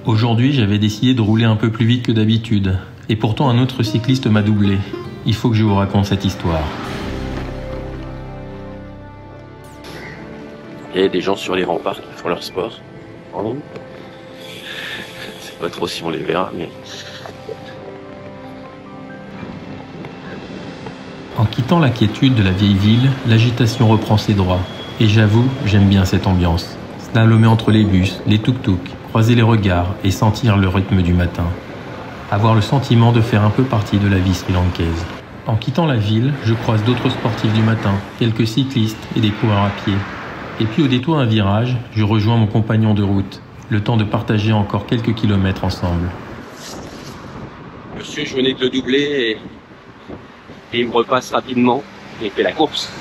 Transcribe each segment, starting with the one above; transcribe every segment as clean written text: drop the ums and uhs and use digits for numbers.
Aujourd'hui, j'avais décidé de rouler un peu plus vite que d'habitude. Et pourtant, un autre cycliste m'a doublé. Il faut que je vous raconte cette histoire. Il y a des gens sur les remparts qui font leur sport. C'est pas trop si on les verra, mais... En quittant la quiétude de la vieille ville, l'agitation reprend ses droits. Et j'avoue, j'aime bien cette ambiance. Slalomer entre les bus, les tuk-tuk, croiser les regards et sentir le rythme du matin. Avoir le sentiment de faire un peu partie de la vie sri-lankaise. En quittant la ville, je croise d'autres sportifs du matin, quelques cyclistes et des coureurs à pied. Et puis au détour d'un virage, je rejoins mon compagnon de route. Le temps de partager encore quelques kilomètres ensemble. Monsieur, je venais de le doubler et il me repasse rapidement et il fait la course.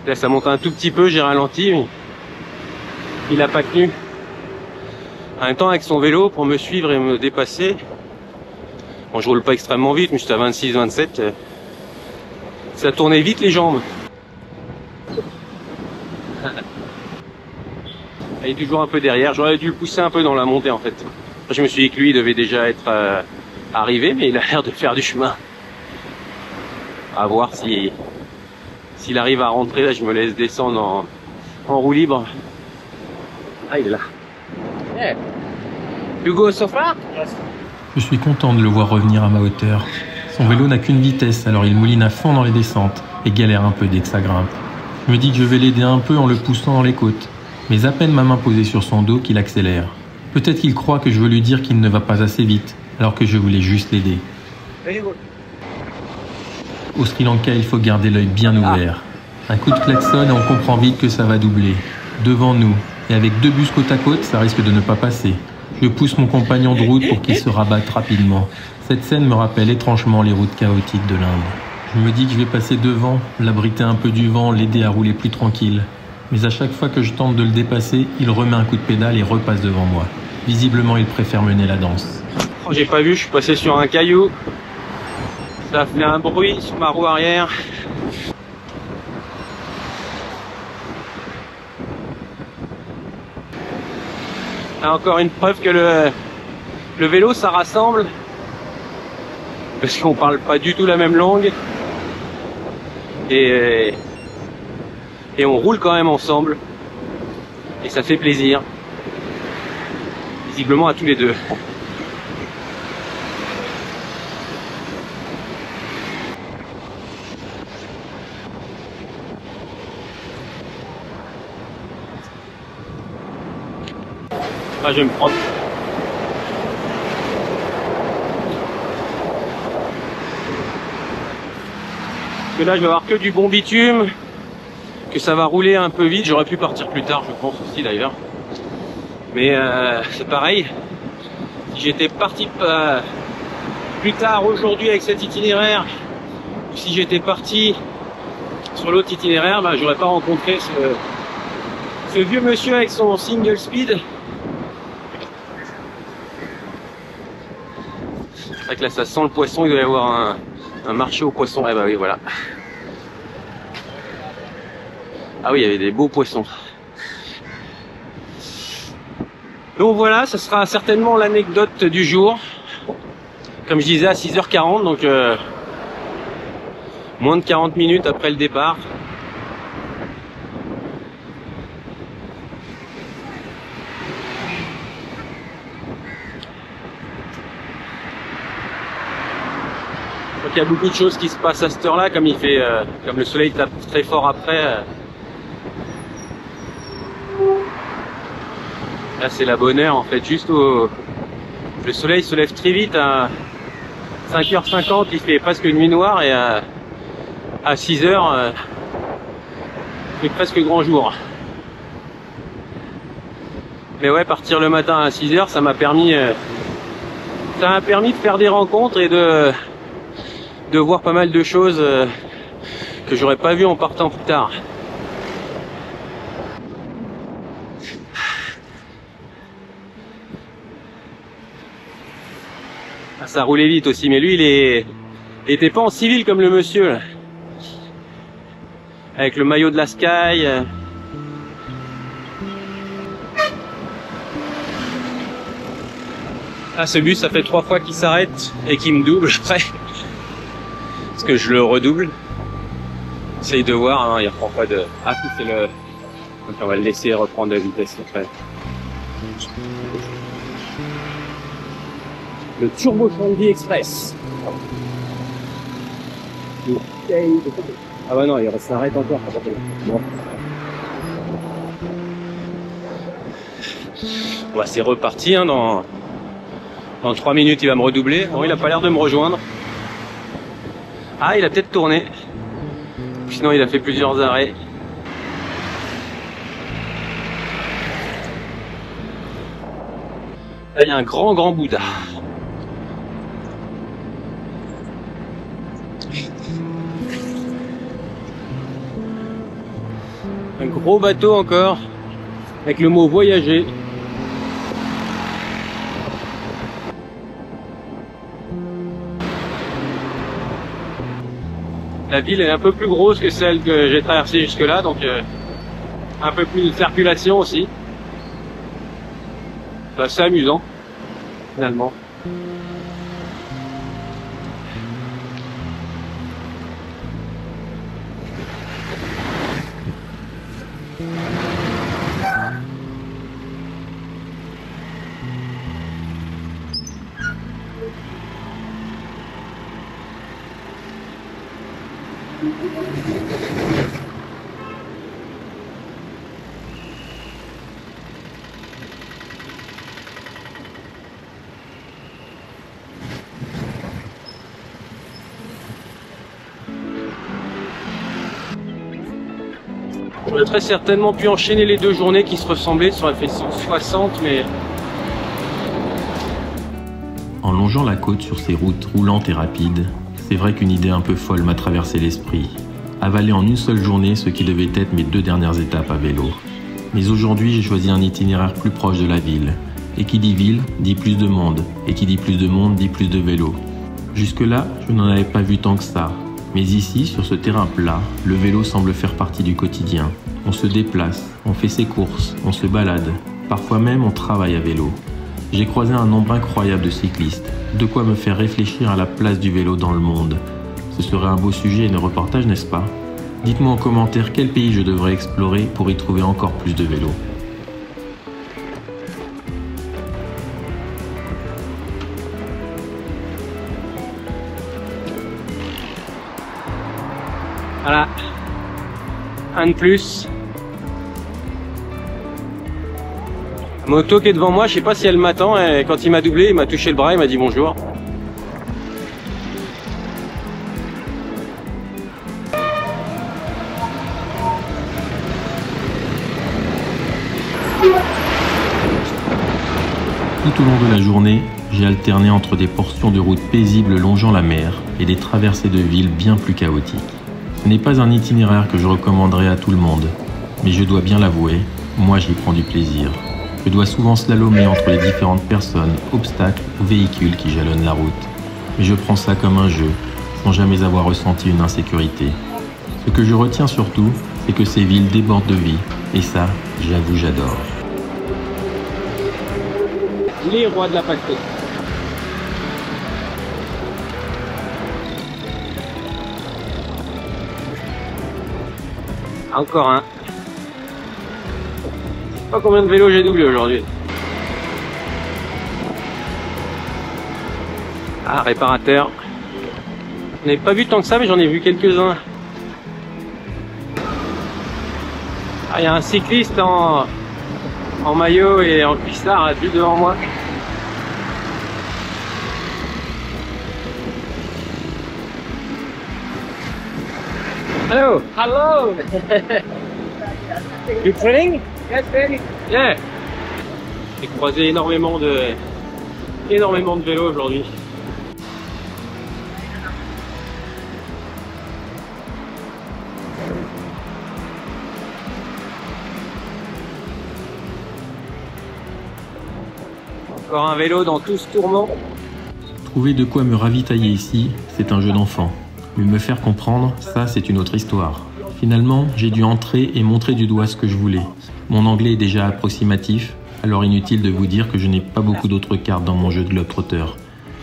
Là, ça monte un tout petit peu, j'ai ralenti, mais il a pas tenu. En même temps, avec son vélo, pour me suivre et me dépasser, bon, je roule pas extrêmement vite, mais j'étais à 26-27, ça tournait vite les jambes. Il est toujours un peu derrière, j'aurais dû le pousser un peu dans la montée en fait. Je me suis dit que lui, il devait déjà être arrivé, mais il a l'air de faire du chemin. À voir s'il arrive à rentrer. Là, je me laisse descendre en roue libre. Ah, il est là. Yeah. You go so far? Yes. Je suis content de le voir revenir à ma hauteur. Son vélo n'a qu'une vitesse, alors il mouline à fond dans les descentes et galère un peu dès que ça grimpe. Je me dis que je vais l'aider un peu en le poussant dans les côtes. Mais à peine ma main posée sur son dos qu'il accélère. Peut-être qu'il croit que je veux lui dire qu'il ne va pas assez vite, alors que je voulais juste l'aider. Au Sri Lanka, il faut garder l'œil bien ouvert. Un coup de klaxon et on comprend vite que ça va doubler. Devant nous, et avec deux bus côte à côte, ça risque de ne pas passer. Je pousse mon compagnon de route pour qu'il se rabatte rapidement. Cette scène me rappelle étrangement les routes chaotiques de l'Inde. Je me dis que je vais passer devant, l'abriter un peu du vent, l'aider à rouler plus tranquille. Mais à chaque fois que je tente de le dépasser, il remet un coup de pédale et repasse devant moi. Visiblement, il préfère mener la danse. Oh, j'ai pas vu, je suis passé sur un caillou. Ça a fait un bruit sur ma roue arrière. Encore une preuve que le vélo, ça rassemble. Parce qu'on parle pas du tout la même langue. Et on roule quand même ensemble. Et ça fait plaisir. Visiblement à tous les deux. Ah, je vais me prendre. Parce que là, je vais avoir que du bon bitume. Que ça va rouler un peu vite. J'aurais pu partir plus tard, je pense aussi d'ailleurs. Mais c'est pareil. Si j'étais parti plus tard aujourd'hui avec cet itinéraire, ou si j'étais parti sur l'autre itinéraire, bah, j'aurais pas rencontré ce vieux monsieur avec son single speed. C'est vrai que là ça sent le poisson, il doit y avoir un marché aux poissons. Eh bah oui, voilà. Ah oui, il y avait des beaux poissons. Donc voilà, ce sera certainement l'anecdote du jour. Comme je disais, à 6h40, donc moins de 40 minutes après le départ. Donc il y a beaucoup de choses qui se passent à cette heure-là, comme il fait, comme le soleil tape très fort après. Là c'est la bonne heure en fait, juste le soleil se lève très vite à 5h50, il fait presque nuit noire et à 6h il fait presque grand jour. Mais ouais, partir le matin à 6h, ça m'a permis de faire des rencontres et de voir pas mal de choses que j'aurais pas vu en partant plus tard. Ça roulait vite aussi, mais lui il était pas en civil comme le monsieur là. Avec le maillot de la Sky, Ah, ce bus, ça fait 3 fois qu'il s'arrête et qu'il me double après. Parce que je le redouble. Essaye de voir, hein, il reprend pas de... Ah si, c'est le... Donc on va le laisser reprendre de vitesse après. Le Turbo Shandy Express. Ah bah non, il s'arrête encore. Bon. Bon, c'est reparti, hein, dans 3 minutes il va me redoubler. Bon, il a pas l'air de me rejoindre. Ah, il a peut-être tourné. Sinon il a fait plusieurs arrêts. Là il y a un grand Bouddha. Un gros bateau encore, avec le mot voyager. La ville est un peu plus grosse que celle que j'ai traversée jusque là, donc un peu plus de circulation aussi. C'est assez amusant, finalement. J'aurais très certainement pu enchaîner les 2 journées qui se ressemblaient, ça aurait fait 160, mais... En longeant la côte sur ces routes roulantes et rapides, c'est vrai qu'une idée un peu folle m'a traversé l'esprit. Avaler en une seule journée ce qui devait être mes 2 dernières étapes à vélo. Mais aujourd'hui, j'ai choisi un itinéraire plus proche de la ville. Et qui dit ville, dit plus de monde. Et qui dit plus de monde, dit plus de vélo. Jusque-là, je n'en avais pas vu tant que ça. Mais ici, sur ce terrain plat, le vélo semble faire partie du quotidien. On se déplace, on fait ses courses, on se balade. Parfois même, on travaille à vélo. J'ai croisé un nombre incroyable de cyclistes. De quoi me faire réfléchir à la place du vélo dans le monde. Ce serait un beau sujet et un reportage, n'est-ce pas? Dites-moi en commentaire quel pays je devrais explorer pour y trouver encore plus de vélos. Voilà. Un de plus. La moto qui est devant moi, je sais pas si elle m'attend, et quand il m'a doublé, il m'a touché le bras, il m'a dit bonjour. Tout au long de la journée, j'ai alterné entre des portions de routes paisibles longeant la mer et des traversées de villes bien plus chaotiques. Ce n'est pas un itinéraire que je recommanderais à tout le monde, mais je dois bien l'avouer, moi j'y prends du plaisir. Je dois souvent slalomer entre les différentes personnes, obstacles ou véhicules qui jalonnent la route. Mais je prends ça comme un jeu, sans jamais avoir ressenti une insécurité. Ce que je retiens surtout, c'est que ces villes débordent de vie, et ça, j'avoue, j'adore. Les rois de la patrie. Encore un. Je sais pas combien de vélos j'ai doublé aujourd'hui. Ah, réparateur. Je n'ai pas vu tant que ça, mais j'en ai vu quelques-uns. Ah, il y a un cycliste en maillot et en cuissard juste devant moi. Hello. Hello. You training? Yes, very. Yeah. J'ai croisé énormément de vélos aujourd'hui. Encore un vélo dans tout ce tourment. Trouver de quoi me ravitailler ici, c'est un jeu d'enfant. Mais me faire comprendre, ça c'est une autre histoire. Finalement, j'ai dû entrer et montrer du doigt ce que je voulais. Mon anglais est déjà approximatif, Alors inutile de vous dire que je n'ai pas beaucoup d'autres cartes dans mon jeu de Globetrotter.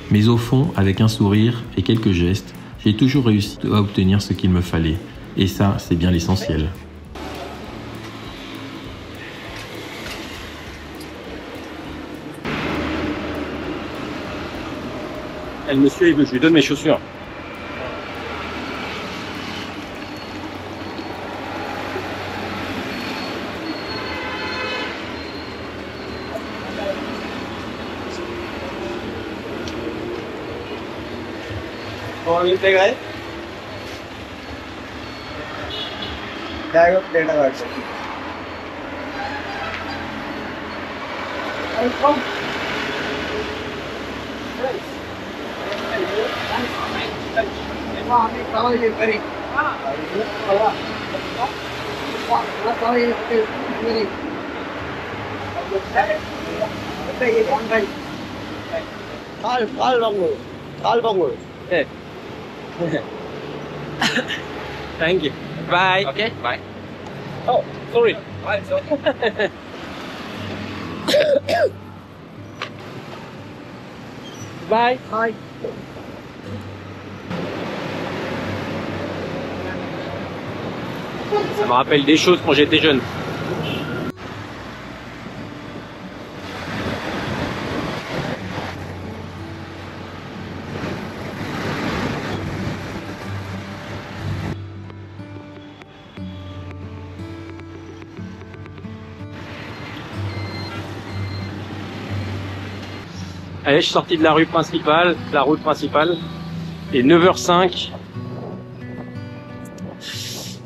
Mais au fond, avec un sourire et quelques gestes, j'ai toujours réussi à obtenir ce qu'il me fallait. Et ça, c'est bien l'essentiel. Le monsieur, il veut que je lui donne mes chaussures. All integrate. Diagonal data works. Hey. Thank you. Bye. Okay, bye. Oh, sorry. Bye. Bye. Bye. Ça me rappelle des choses quand j'étais jeune. Allez, je suis sorti de la route principale, il est 9h05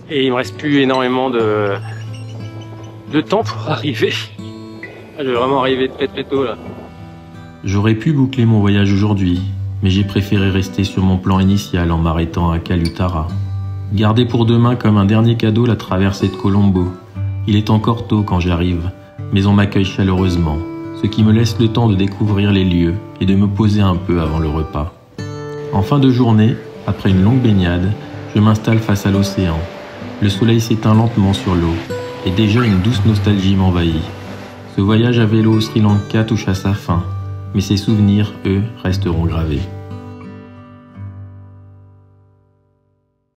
et il me reste plus énormément de temps pour arriver. Je vais vraiment arriver très tôt là. J'aurais pu boucler mon voyage aujourd'hui, mais j'ai préféré rester sur mon plan initial en m'arrêtant à Kalutara. Garder pour demain comme un dernier cadeau la traversée de Colombo. Il est encore tôt quand j'arrive, mais on m'accueille chaleureusement, ce qui me laisse le temps de découvrir les lieux et de me poser un peu avant le repas. En fin de journée, après une longue baignade, je m'installe face à l'océan. Le soleil s'éteint lentement sur l'eau et déjà une douce nostalgie m'envahit. Ce voyage à vélo au Sri Lanka touche à sa fin, mais ses souvenirs, eux, resteront gravés.